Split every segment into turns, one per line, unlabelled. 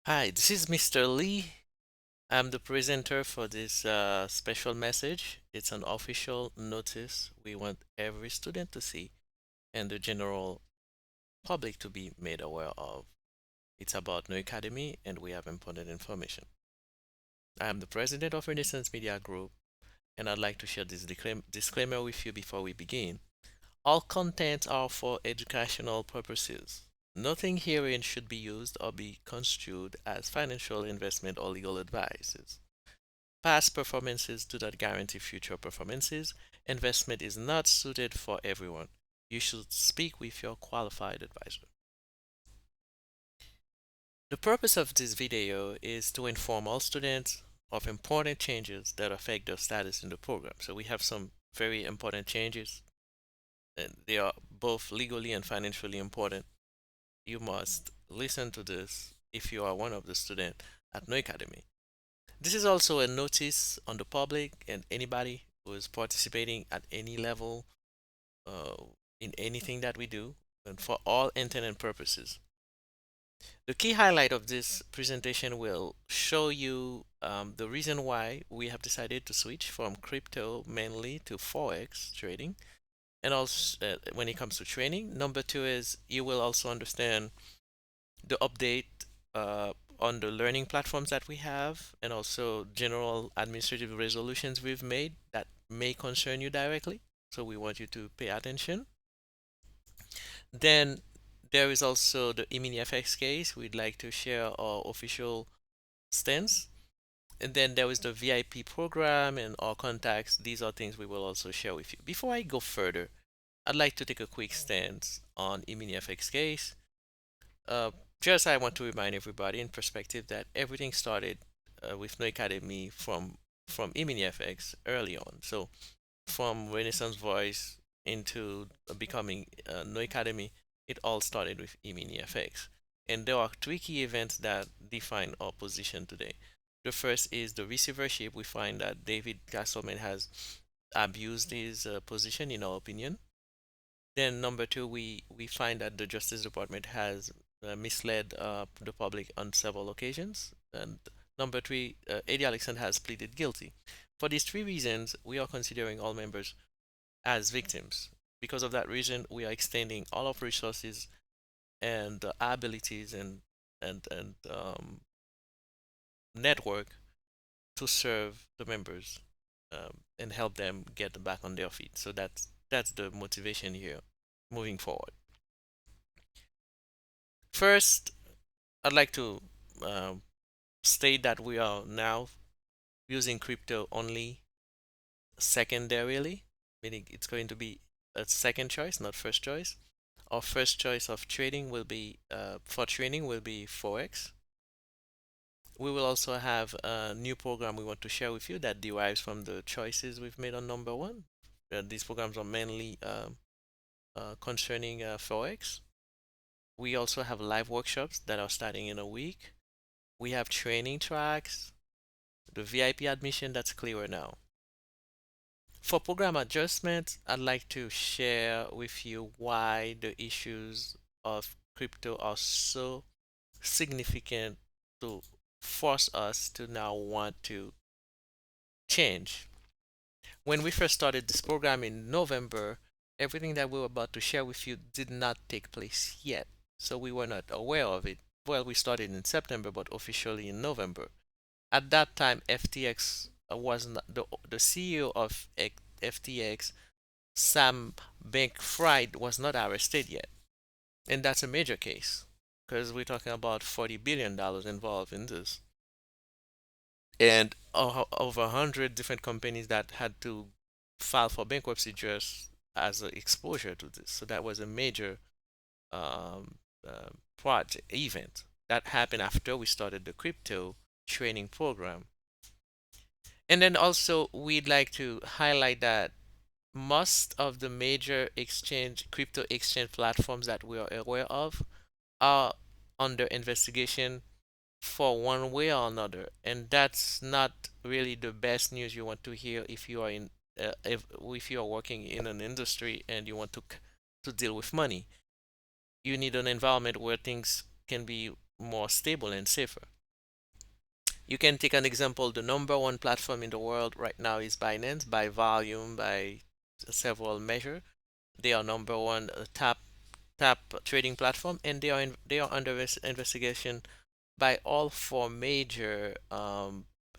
Hi, this is Mr. Lee. I'm the presenter for this special message. It's an official notice we want every student to see and the general public to be made aware of. It's about Noikademy and we have important information. I am the president of Renaissance Media Group and I'd like to share this disclaimer with you before we begin. All contents are for educational purposes. Nothing herein should be used or be construed as financial investment or legal advice. Past performances do not guarantee future performances. Investment is not suited for everyone. You should speak with your qualified advisor. The purpose of this video is to inform all students of important changes that affect their status in the program. So we have some very important changes, and they are both legally and financially important. You must listen to this if you are one of the students at Noikademy. This is also a notice on the public and anybody who is participating at any level uh, in anything that we do and for all intent and purposes. The key highlight of this presentation will show you the reason why we have decided to switch from crypto mainly to Forex trading. And also, when it comes to training, number two is you will also understand the update on the learning platforms that we have and also general administrative resolutions we've made that may concern you directly. So we want you to pay attention. Then there is also the EminiFX case. We'd like to share our official stance. And then there is the VIP program and our contacts. These are things we will also share with you. Before I go further, I'd like to take a quick stance on EminiFX case. Uh, just I want to remind everybody in perspective that everything started with Noikademy from EminiFX early on. So from Renaissance Voice into becoming Noikademy, it all started with EminiFX. And there are three key events that define our position today. The first is the receivership. We find that David Castleman has abused his position, in our opinion. Then number two, we find that the Justice Department has misled the public on several occasions. And number three, Eddie Alexander has pleaded guilty. For these three reasons, we are considering all members as victims. Because of that reason, we are extending all of resources and abilities and network to serve the members and help them get back on their feet. So that's the motivation here moving forward. First, I'd like to um, state that we are now using crypto only secondarily, meaning it's going to be a second choice, not first choice. Our first choice of trading will be for trading will be Forex. We will also have a new program we want to share with you that derives from the choices we've made on number one. These programs are mainly concerning Forex. We also have live workshops that are starting in a week. We have training tracks, the VIP admission that's clearer now. For program adjustments, I'd like to share with you why the issues of crypto are so significant to force us to now want to change. When we first started this program in November, everything that we were about to share with you did not take place yet. So we were not aware of it. Well, we started in September, but officially in November. At that time, FTX was not the CEO of FTX, Sam Bankman-Fried, was not arrested yet, and that's a major case because we're talking about $40 billion involved in this, and over 100 different companies that had to file for bankruptcy just as an exposure to this. So that was a major um, project event that happened after we started the crypto training program. And then also, we'd like to highlight that most of the major crypto exchange platforms that we are aware of are under investigation for one way or another. And that's not really the best news you want to hear if you are if you are working in an industry and you want to deal with money. You need an environment where things can be more stable and safer. You can take an example. The number one platform in the world right now is Binance by volume, by several measure. They are number one top trading platform, and they are under investigation by all four major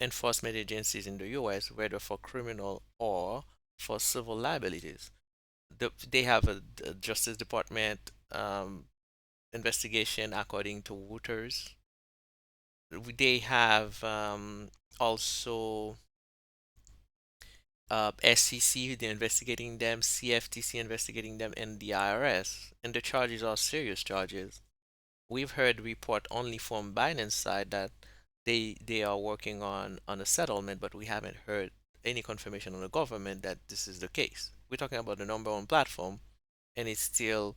enforcement agencies in the U.S., whether for criminal or for civil liabilities. They have a Justice Department investigation according to Wooters. They have also SEC, they're investigating them, CFTC investigating them, and the IRS. And the charges are serious charges. We've heard report only from Binance side that they are working on a settlement, but we haven't heard any confirmation on the government that this is the case. We're talking about the number one platform, and it's still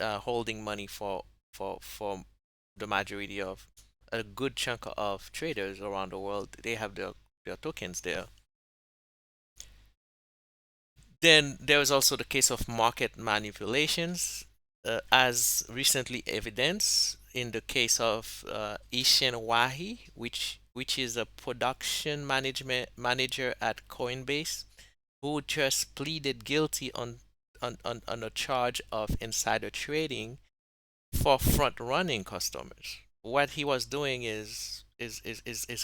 holding money for the majority of a good chunk of traders around the world. They have their tokens there. Then there is also the case of market manipulations, as recently evidenced in the case of Ishan Wahi, which is a production management manager at Coinbase, who just pleaded guilty on a charge of insider trading for front running customers. What he was doing is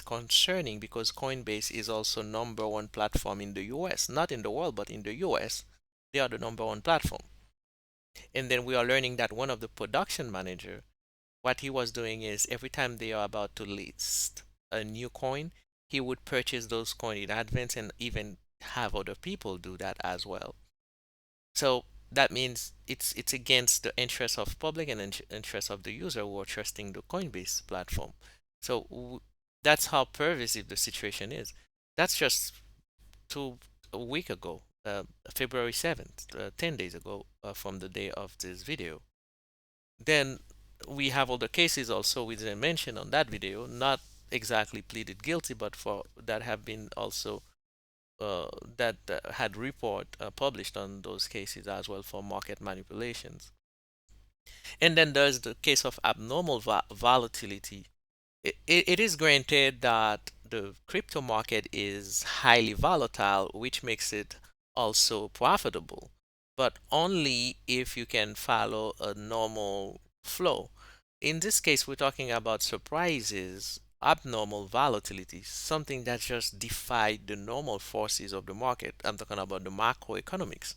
concerning because Coinbase is also number one platform in the US, not in the world, but in the US. They are the number one platform. And then we are learning that one of the production manager, what he was doing is every time they are about to list a new coin, he would purchase those coins in advance and even have other people do that as well. So that means it's against the interest of public and interest of the user who are trusting the Coinbase platform. So that's how pervasive the situation is. That's just a week ago, February 7th, 10 days ago from the day of this video. Then we have other cases also we didn't mention on that video, not exactly pleaded guilty, but for that have been also that had report published on those cases as well for market manipulations. And then there's the case of abnormal volatility. It is granted that the crypto market is highly volatile, which makes it also profitable, but only if you can follow a normal flow. In this case, we're talking about surprises, abnormal volatility, something that just defied the normal forces of the market. I'm talking about the macroeconomics.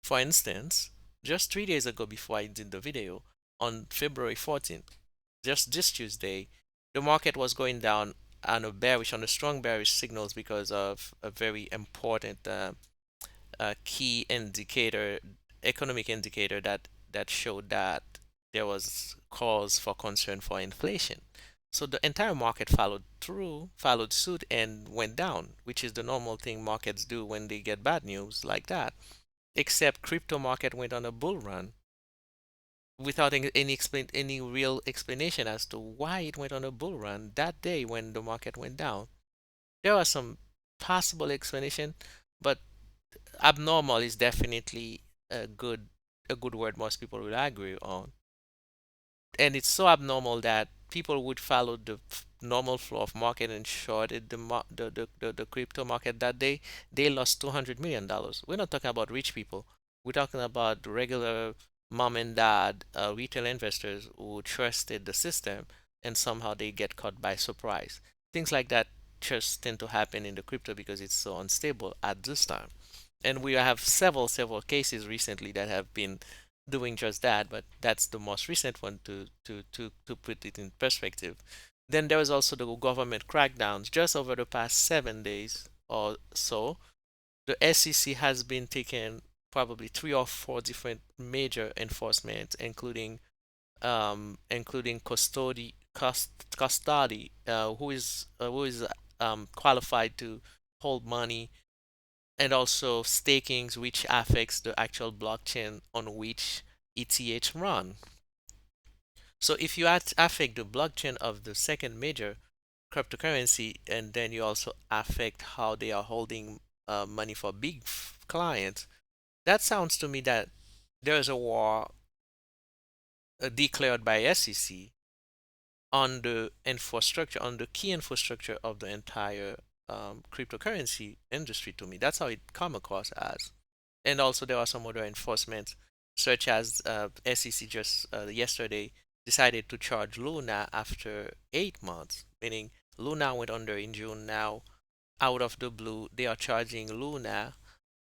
For instance, just 3 days ago, before I did the video, on February 14th, just this Tuesday, the market was going down on a strong bearish signals because of a very important key indicator, economic indicator that showed that there was cause for concern for inflation. So the entire market followed suit and went down, which is the normal thing markets do when they get bad news like that. Except crypto market went on a bull run without any real explanation as to why it went on a bull run that day when the market went down. There are some possible explanation, but abnormal is definitely a good word most people will agree on. And it's so abnormal that people would follow the normal flow of market and shorted the crypto market that day. They lost $200 million. We're not talking about rich people. We're talking about regular mom and dad retail investors who trusted the system and somehow they get caught by surprise. Things like that just tend to happen in the crypto because it's so unstable at this time. And we have several cases recently that have been doing just that, but that's the most recent one to put it in perspective. Then there was also the government crackdowns just over the past 7 days or so. The SEC has been taking probably 3 or 4 different major enforcements, including custody, who is qualified to hold money, and also stakings, which affects the actual blockchain on which ETH run. So if you affect the blockchain of the second major cryptocurrency, and then you also affect how they are holding money for big clients, that sounds to me that there is a war declared by SEC on the infrastructure, on the key infrastructure of the entire cryptocurrency industry to me. That's how it come across as. And also there are some other enforcements, such as SEC just yesterday decided to charge Luna after 8 months, meaning Luna went under in June. Now, out of the blue, they are charging Luna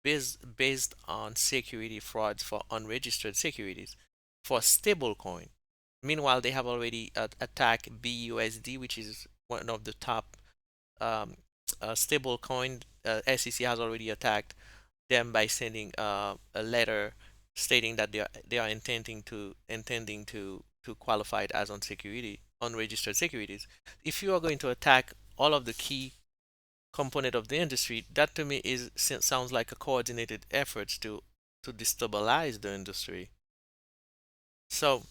based on security frauds for unregistered securities for stablecoin. Meanwhile, they have already attacked BUSD, which is one of the top um, stablecoin. SEC has already attacked them by sending a letter stating that they are intending to qualify it as unregistered securities. If you are going to attack all of the key component of the industry, that to me sounds like a coordinated effort to destabilize the industry. So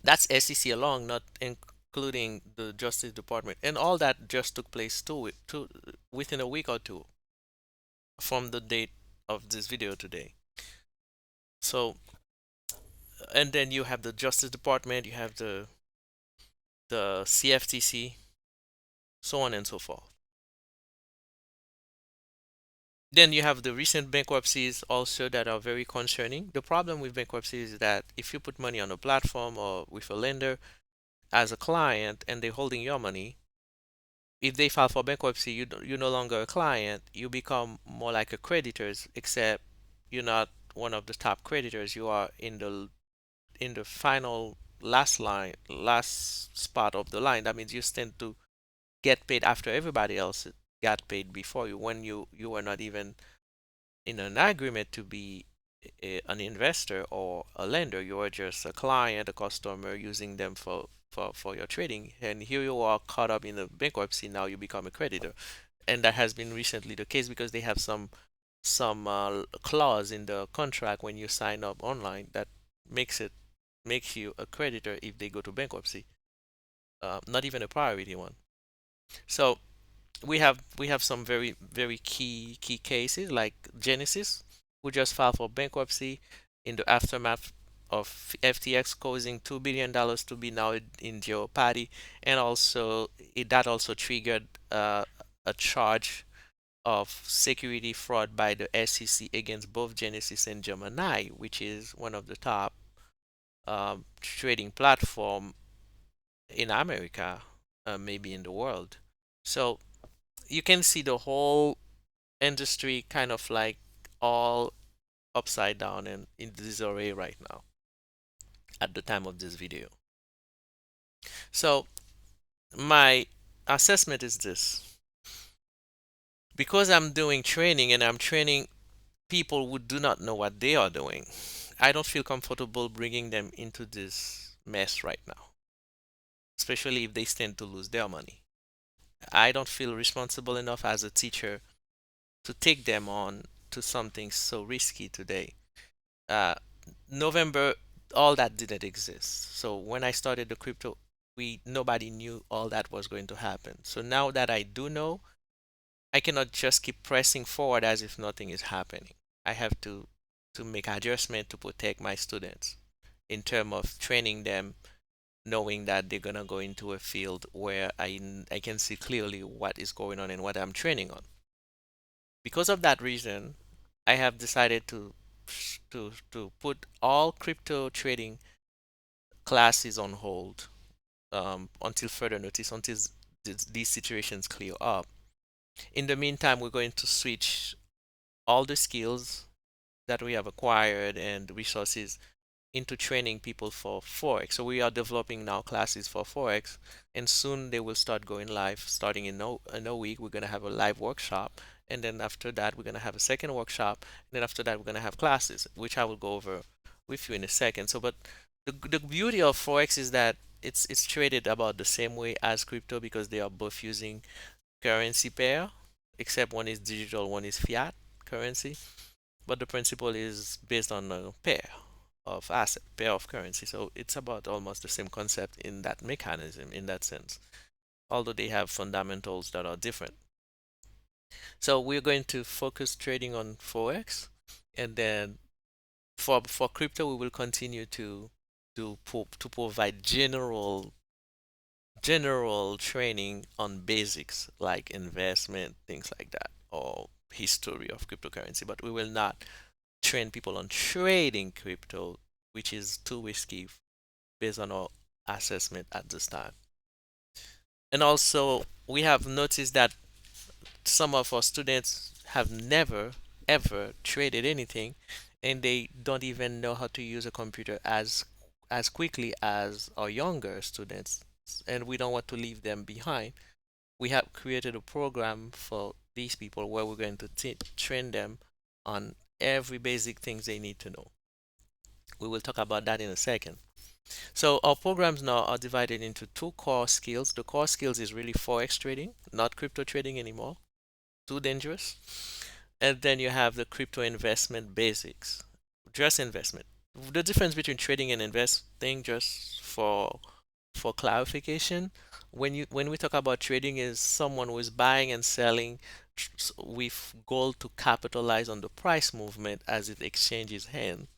that's SEC along, not including the Justice Department, and all that just took place within a week or two from the date of this video today. So, and then you have the Justice Department, you have the CFTC, so on and so forth. Then you have the recent bankruptcies also that are very concerning. The problem with bankruptcies is that if you put money on a platform or with a lender as a client and they're holding your money, if they file for bankruptcy, you're no longer a client. You become more like a creditors, except you're not one of the top creditors. You are in the final last line, last spot of the line. That means you stand to get paid after everybody else got paid before you, when you were not even in an agreement to be an investor or a lender. You are just a client, a customer using them for your trading. And here you are caught up in a bankruptcy. Now you become a creditor. And that has been recently the case because they have some clause in the contract when you sign up online that makes you a creditor if they go to bankruptcy. Not even a priority one. So we have some very key cases like Genesis, who just filed for bankruptcy in the aftermath of FTX causing $2 billion to be now in jeopardy, and also that also triggered a charge of security fraud by the SEC against both Genesis and Gemini, which is one of the top trading platform in America, maybe in the world. So you can see the whole industry kind of like all upside down and in disarray right now at the time of this video. So my assessment is this: because I'm doing training and I'm training people who do not know what they are doing, I don't feel comfortable bringing them into this mess right now, especially if they stand to lose their money. I don't feel responsible enough as a teacher to take them on to something so risky today. uh, November, all that didn't exist. So when I started the crypto, we nobody knew all that was going to happen. So now that I do know, I cannot just keep pressing forward as if nothing is happening. I have to make adjustment to protect my students in terms of training them, knowing that they're gonna go into a field where I can see clearly what is going on and what I'm training on. Because of that reason, I have decided to put all crypto trading classes on hold until further notice, until these situations clear up. In the meantime, we're going to switch all the skills that we have acquired and resources into training people for Forex. So we are developing now classes for Forex, and soon they will start going live. Starting in a week, we're going to have a live workshop, and then after that, we're going to have a second workshop, and then after that, we're going to have classes, which I will go over with you in a second. So, but the beauty of Forex is that it's traded about the same way as crypto because they are both using currency pair, except one is digital, one is fiat currency, but the principle is based on a pair of asset, pair of currency. So it's about almost the same concept in that mechanism, in that sense, although they have fundamentals that are different. So we're going to focus trading on Forex, and then for crypto, we will continue to provide general general training on basics like investment, things like that, or history of cryptocurrency, but we will not train people on trading crypto, which is too risky based on our assessment at this time. And also, we have noticed that some of our students have never ever traded anything, and they don't even know how to use a computer as quickly as our younger students, and we don't want to leave them behind. We have created a program for these people where we're going to train them on every basic things they need to know. We will talk about that in a second. So our programs now are divided into two core skills. The core skills is really forex trading, not crypto trading anymore. Too dangerous. And then you have the crypto investment basics, just investment. The difference between trading and investing, just for clarification, when we talk about trading, is someone who is buying and selling with goal to capitalize on the price movement as it exchanges hands,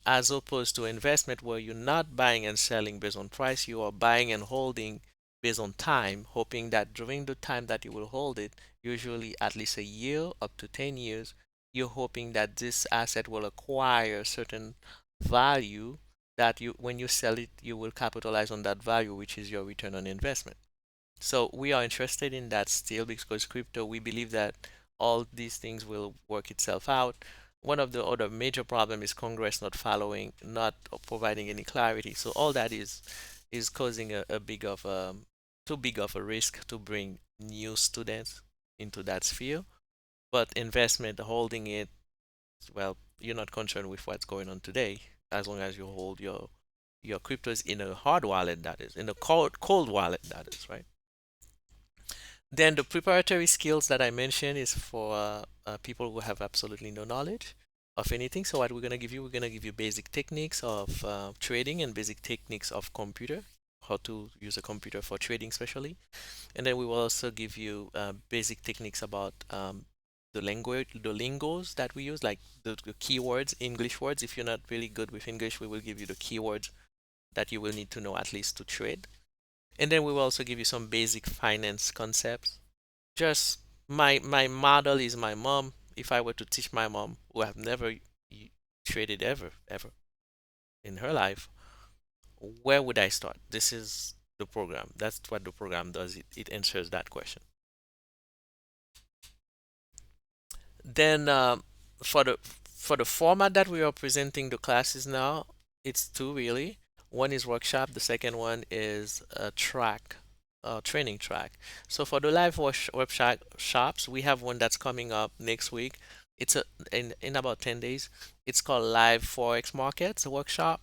as opposed to investment where you're not buying and selling based on price, you are buying and holding based on time, hoping that during the time that you will hold it, usually at least a year up to 10 years, you're hoping that this asset will acquire certain value that you when you sell it, you will capitalize on that value, which is your return on investment. So we are interested in that still because crypto, we believe that all these things will work itself out. One of the other major problem is Congress not following, not providing any clarity. So all that is causing a big of too big of a risk to bring new students into that sphere. But investment, holding it, well, you're not concerned with what's going on today, as long as you hold your cryptos in a hard wallet, that is, in a cold wallet, that is, right? Then the preparatory skills that I mentioned is for people who have absolutely no knowledge of anything. So what we're gonna give you basic techniques of trading and basic techniques of computer, how to use a computer for trading especially. And then we will also give you basic techniques about the language, the lingos that we use, like the keywords, English words. If you're not really good with English, we will give you the keywords that you will need to know at least to trade. And then we will also give you some basic finance concepts. Just my model is my mom. If I were to teach my mom, who have never traded ever in her life, where would I start? This is the program. That's what the program does. It answers that question. Then for the format that we are presenting the classes now, it's two really. One is workshop. The second one is a track, training track. So for the live workshop shops, we have one that's coming up next week. It's in about 10 days. It's called Live Forex Markets Workshop.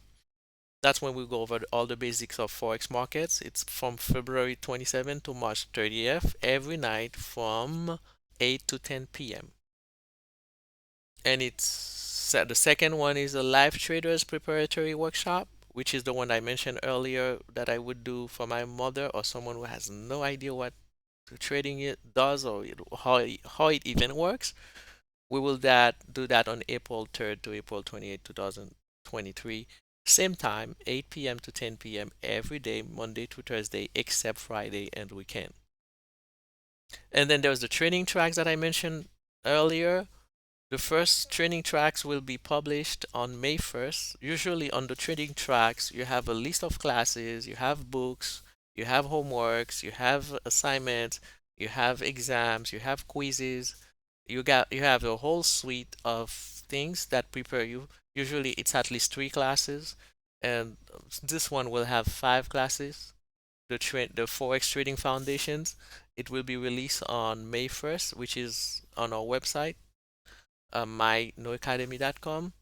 That's when we go over all the basics of Forex markets. It's from February 27th to March 30th, every night from 8 to 10 p.m. And the second one is a live traders preparatory workshop, which is the one I mentioned earlier that I would do for my mother or someone who has no idea what trading it does or how it even works. We will do that on April 3rd to April 28th, 2023. Same time, 8 p.m. to 10 p.m. every day, Monday to Thursday, except Friday and weekend. And then there's the training tracks that I mentioned earlier. The first training tracks will be published on May 1st. Usually on the training tracks, you have a list of classes, you have books, you have homeworks, you have assignments, you have exams, you have quizzes. You have a whole suite of things that prepare you. Usually it's at least 3 classes, and this one will have 5 classes. The Forex Trading Foundations. It will be released on May 1st, which is on our website my.noikademy.com,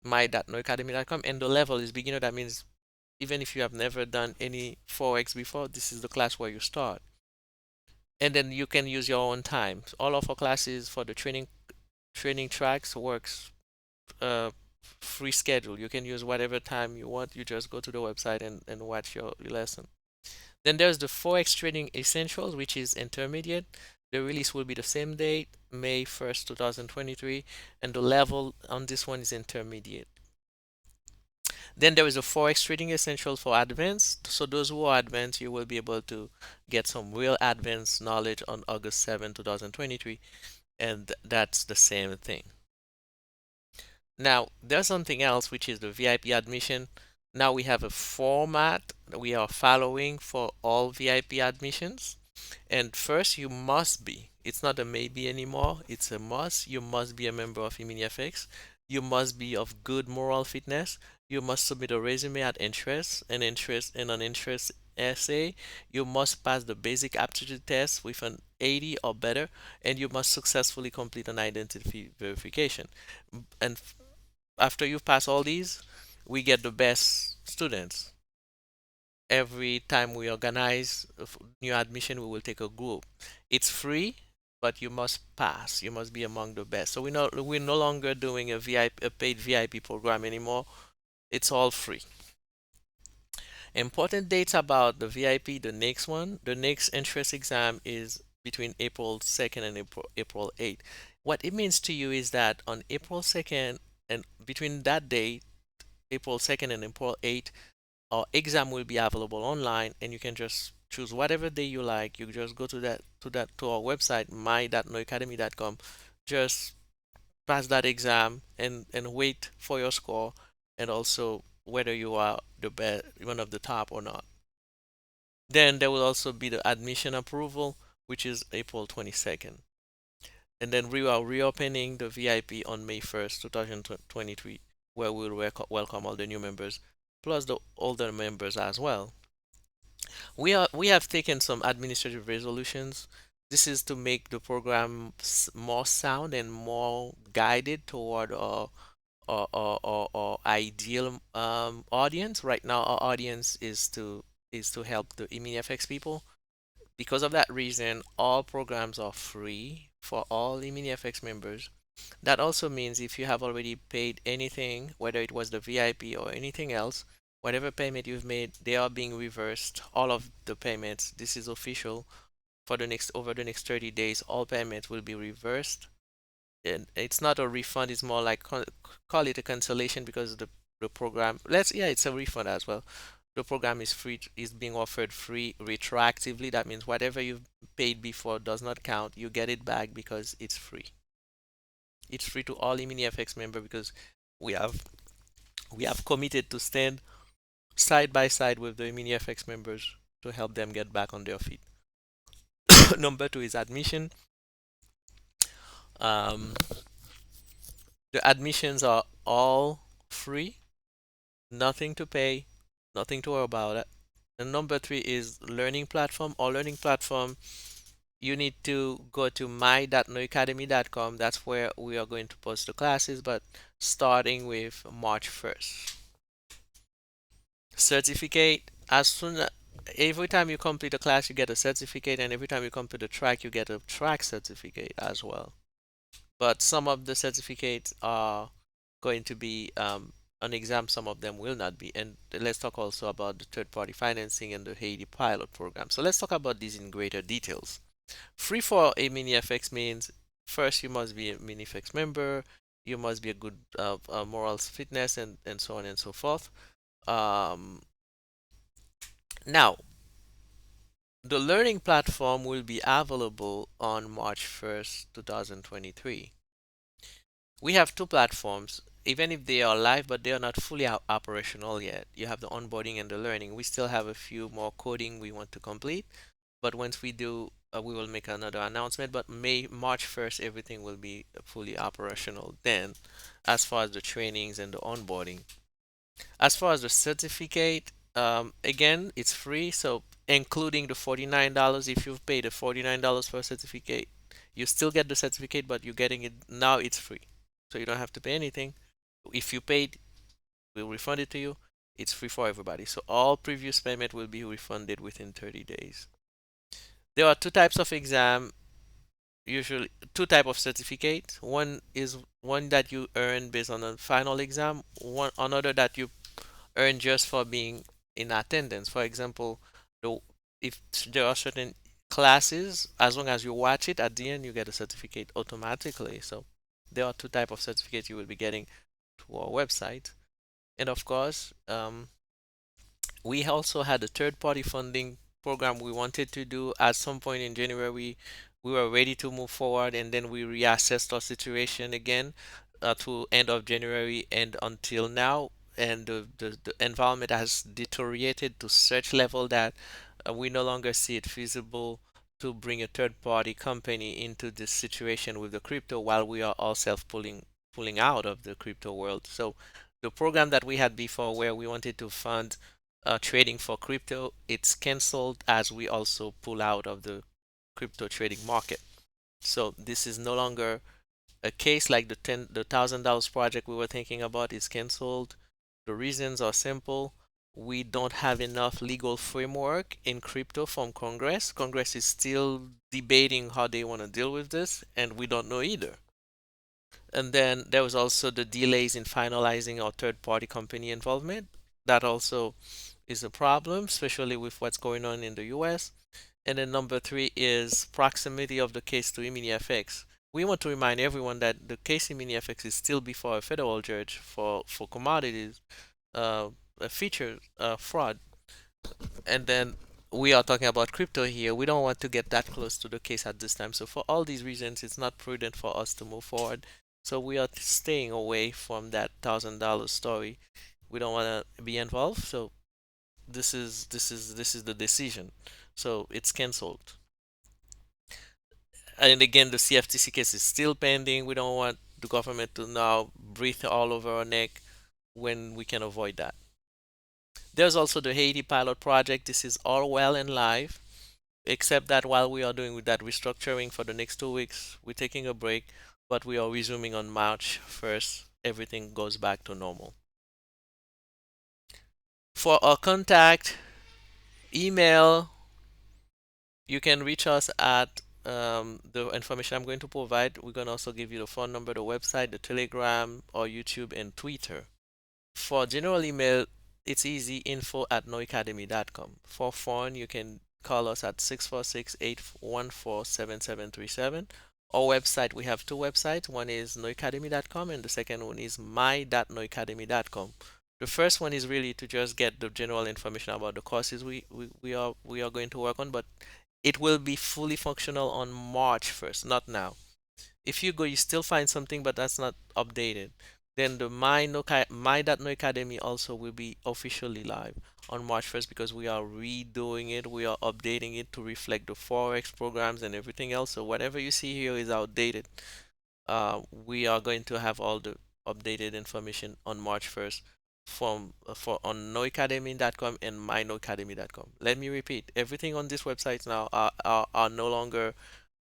my.noikademy.com, and the level is beginner. That means even if you have never done any Forex before, this is the class where you start. And then you can use your own time. All of our classes for the training tracks works uh, free schedule. You can use whatever time you want. You just go to the website and watch your lesson. Then there's the Forex Trading Essentials, which is intermediate. The release will be the same date, May 1st, 2023, and the level on this one is intermediate. Then there is a Forex Trading Essential for Advanced. So those who are advanced, you will be able to get some real advanced knowledge on August 7, 2023, and that's the same thing. Now, there's something else which is the VIP admission. Now we have a format that we are following for all VIP admissions. And first, you must be. It's not a maybe anymore. It's a must. You must be a member of EminiFX. You must be of good moral fitness. You must submit a resume at interest, and an interest essay. You must pass the basic aptitude test with an 80 or better, and you must successfully complete an identity verification. And after you pass all these, we get the best students. Every time we organize new admission, we will take a group. It's free, but you must pass. You must be among the best. So we're no longer doing a paid VIP program anymore. It's all free. Important dates about the VIP, the next one, the next entrance exam is between April 2nd and April 8th. What it means to you is that on April 2nd and between that day, April 2nd and April 8th, our exam will be available online and you can just choose whatever day you like. You just go to our website my.noikademy.com. Just pass that exam and wait for your score, and also whether you are the best, one of the top or not. Then there will also be the admission approval, which is April 22nd. And then we are reopening the VIP on May 1st, 2023, where we'll welcome all the new members plus the older members as well. We have taken some administrative resolutions. This is to make the program more sound and more guided toward our ideal audience. Right now, our audience is to help the EminiFX people. Because of that reason, all programs are free for all EminiFX members. That also means if you have already paid anything, whether it was the VIP or anything else, whatever payment you've made, they are being reversed. All of the payments, this is official. For the next over the next 30 days, all payments will be reversed. And it's not a refund, it's more like call it a cancellation because the program, yeah, it's a refund as well. The program is free, is being offered free retroactively. That means whatever you've paid before does not count. You get it back because it's free. It's free to all EminiFX member because we have we have committed to stand side by side with the EminiFX members to help them get back on their feet. Number two is admission. Um, the admissions are all free, nothing to pay, nothing to worry about it. And number three is learning platform. Or learning platform, you need to go to my.noikademy.com. That's where we are going to post the classes, but starting with March 1st. Certificate, every time you complete a class, you get a certificate, and every time you complete a track, you get a track certificate as well. But some of the certificates are going to be on exam, some of them will not be. And let's talk also about the third-party financing and the Haiti pilot program. So let's talk about these in greater details. Free for a EminiFX means first you must be a EminiFX member, you must be a good moral fitness, and so on and so forth. Um, Now, the learning platform will be available on March 1st, 2023. We have two platforms, even if they are live, but they are not fully operational yet. You have the onboarding and the learning. We still have a few more coding we want to complete, but once we do, we will make another announcement. But March 1st, everything will be fully operational then, as far as the trainings and the onboarding. As far as the certificate, again, it's free. So including the $49, if you've paid the $49 for a certificate, you still get the certificate, but you're getting it now. It's free, so you don't have to pay anything. If you paid, we'll refund it to you. It's free for everybody. So all previous payment will be refunded within 30 days. There are two types of exam, usually two type of certificate. One is one that you earn based on a final exam. One another that you earn just for being in attendance. For example, the, if there are certain classes, as long as you watch it, at the end you get a certificate automatically. So there are two type of certificates you will be getting to our website. And of course, we also had a third party funding program we wanted to do at some point in January. We were ready to move forward, and then we reassessed our situation again to end of January and until now. And the environment has deteriorated to such level that we no longer see it feasible to bring a third party company into this situation with the crypto while we are ourselves pulling out of the crypto world. So the program that we had before where we wanted to fund trading for crypto, it's canceled as we also pull out of the crypto trading market. So this is no longer a case like the $1,000 project we were thinking about is canceled. The reasons are simple. We don't have enough legal framework in crypto from Congress. Congress is still debating how they want to deal with this, and we don't know either. And then there was also the delays in finalizing our third party company involvement. That also is a problem, especially with what's going on in the US. And then number three is proximity of the case to EminiFX. We want to remind everyone that the case EminiFX is still before a federal judge for commodities, a feature fraud. And then we are talking about crypto here. We don't want to get that close to the case at this time. So for all these reasons, it's not prudent for us to move forward. So we are staying away from that $1,000 story. We don't want to be involved. So this is the decision. So it's canceled. And again, the CFTC case is still pending. We don't want the government to now breathe all over our neck when we can avoid that. There's also the Haiti pilot project. This is all well and live, except that while we are doing with that restructuring for the next 2 weeks, we're taking a break, but we are resuming on March 1st. Everything goes back to normal. For our contact, email, you can reach us at the information I'm going to provide. We're going to also give you the phone number, the website, the Telegram, or YouTube and Twitter. For general email, it's easy info@noikademy.com. For phone, you can call us at 646-814-7737. Our website, we have two websites. One is noikademy.com and the second one is my.noikademy.com. The first one is really to just get the general information about the courses we are going to work on, but it will be fully functional on March 1st, not now. If you go, you still find something, but that's not updated. Then the My.No Academy also will be officially live on March 1st because we are redoing it. We are updating it to reflect the Forex programs and everything else. So whatever you see here is outdated. We are going to have all the updated information on March 1st from for on noacademy.com and mynoacademy.com. Let me repeat, everything on this website now are no longer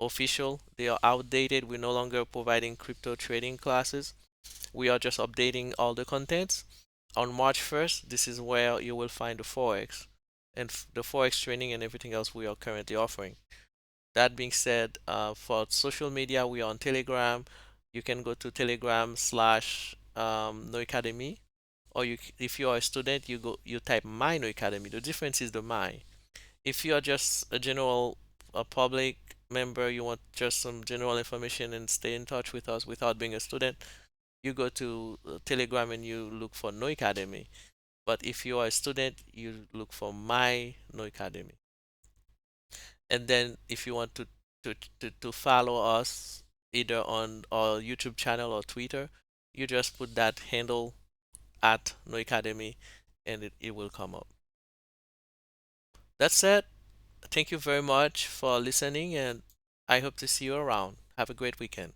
official. They are outdated. We're no longer providing crypto trading classes. We are just updating all the contents. On March 1st, this is where you will find the Forex and the Forex training and everything else we are currently offering. That being said, for social media, we are on Telegram. You can go to Telegram slash Noikademy, or if you are a student, you type my Noikademy. The difference is the my. If you are just a public member, you want just some general information and stay in touch with us without being a student, you go to Telegram and you look for No Academy. But if you are a student, you look for my No Academy. And then if you want to follow us either on our YouTube channel or Twitter, you just put that handle at No Academy and it will come up. That's it. Thank you very much for listening, and I hope to see you around. Have a great weekend.